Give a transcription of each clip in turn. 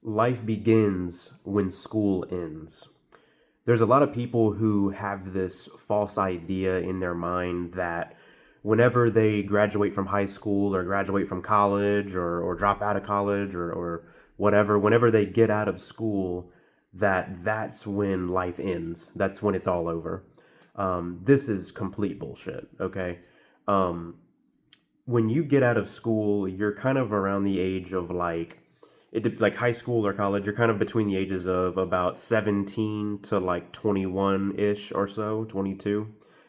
Life begins when school ends. There's a lot of people who have this false idea in their mind that whenever they graduate from high school or graduate from college or drop out of college or whatever, whenever they get out of school, that's when life ends. That's when it's all over. This is complete bullshit, okay? Um, when you get out of school, you're kind of around the age of like high school or college. You're kind of between the ages of about 17 to like 21 ish or so, 22.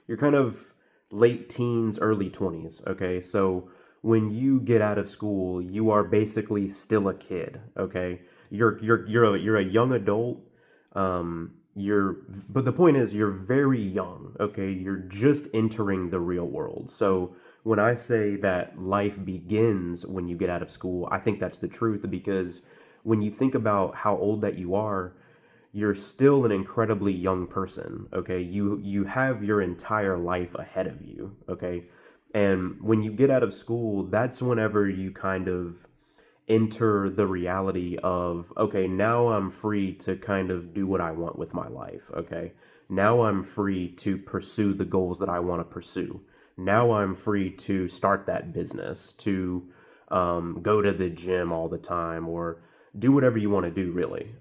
You're kind of late teens, early 20s. Okay, so when you get out of school, you are basically still a kid. Okay, you're a young adult. But the point is, you're very young. Okay, you're just entering the real world. So when I say that life begins when you get out of school, I think that's the truth because when you think about how old that you are, you're still an incredibly young person, okay? You have your entire life ahead of you, okay? And when you get out of school, that's whenever you kind of enter the reality of, okay, now I'm free to kind of do what I want with my life, okay? Now I'm free to pursue the goals that I want to pursue. Now I'm free to start that business, to go to the gym all the time, or do whatever you want to do, really.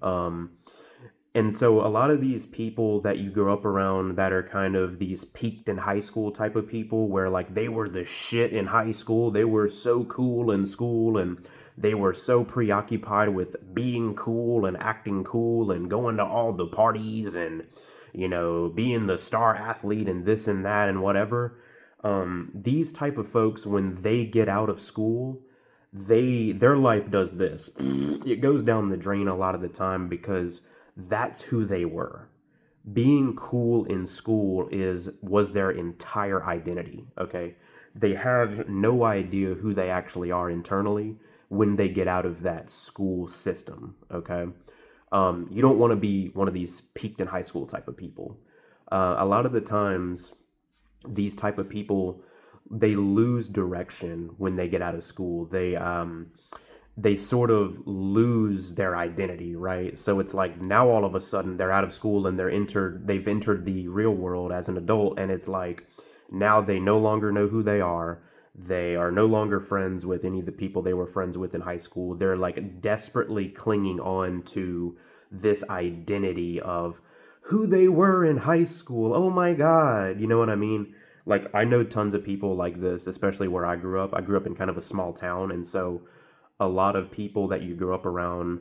And so a lot of these people that you grow up around that are kind of these peaked in high school type of people where like they were the shit in high school, they were so cool in school and they were so preoccupied with being cool and acting cool and going to all the parties and being the star athlete and this and that and whatever. These type of folks when they get out of school, their life does this. It goes down the drain a lot of the time because that's who they were. Being cool in school was their entire identity, okay? They have no idea who they actually are internally when they get out of that school system, okay? You don't want to be one of these peaked in high school type of people. A lot of the times, these type of people, they lose direction when they get out of school. They sort of lose their identity, right? So it's like now all of a sudden they're out of school and they've entered the real world as an adult, and it's like now they no longer know who they are. They are no longer friends with any of the people they were friends with in high school. They're like desperately clinging on to this identity of who they were in high school. Oh my God. You know what I mean? Like, I know tons of people like this, especially where I grew up. I grew up in kind of a small town. And so a lot of people that you grow up around,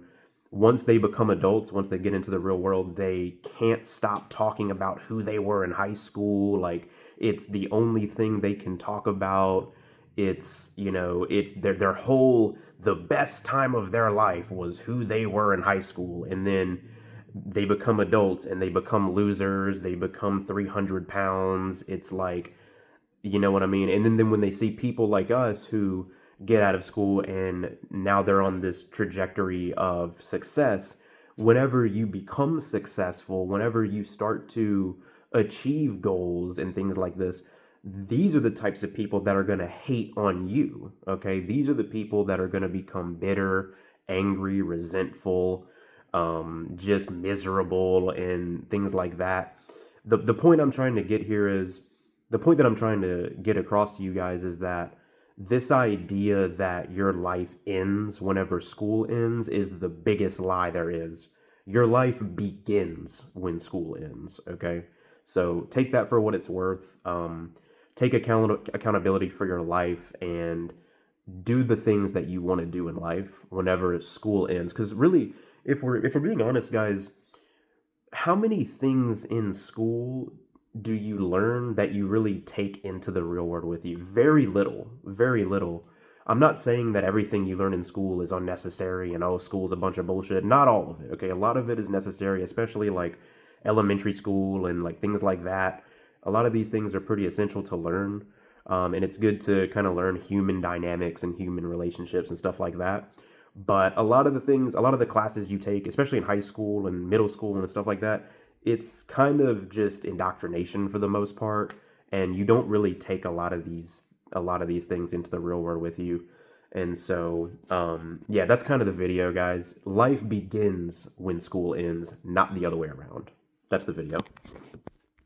once they become adults, once they get into the real world, they can't stop talking about who they were in high school. Like, it's the only thing they can talk about. It's their whole, the best time of their life was who they were in high school. And then they become adults and they become losers. They become 300 pounds. It's like, you know what I mean? And then when they see people like us who get out of school and now they're on this trajectory of success, whenever you become successful, whenever you start to achieve goals and things like this, these are the types of people that are going to hate on you. Okay. These are the people that are going to become bitter, angry, resentful, just miserable, and things like that. The point I'm trying to get here is the point that I'm trying to get across to you guys is that this idea that your life ends whenever school ends is the biggest lie there is. Your life begins when school ends, okay? So take that for what it's worth. Take accountability for your life and do the things that you want to do in life whenever school ends. Because really, if we're being honest, guys, how many things in school do you learn that you really take into the real world with you? Very little, very little. I'm not saying that everything you learn in school is unnecessary and oh, school's a bunch of bullshit. Not all of it, okay? A lot of it is necessary, especially like elementary school and like things like that. A lot of these things are pretty essential to learn. And it's good to kind of learn human dynamics and human relationships and stuff like that. But a lot of the classes you take, especially in high school and middle school and stuff like that, it's kind of just indoctrination for the most part, and you don't really take a lot of these things into the real world with you. And so, yeah, that's kind of the video, guys. Life begins when school ends, not the other way around. That's the video.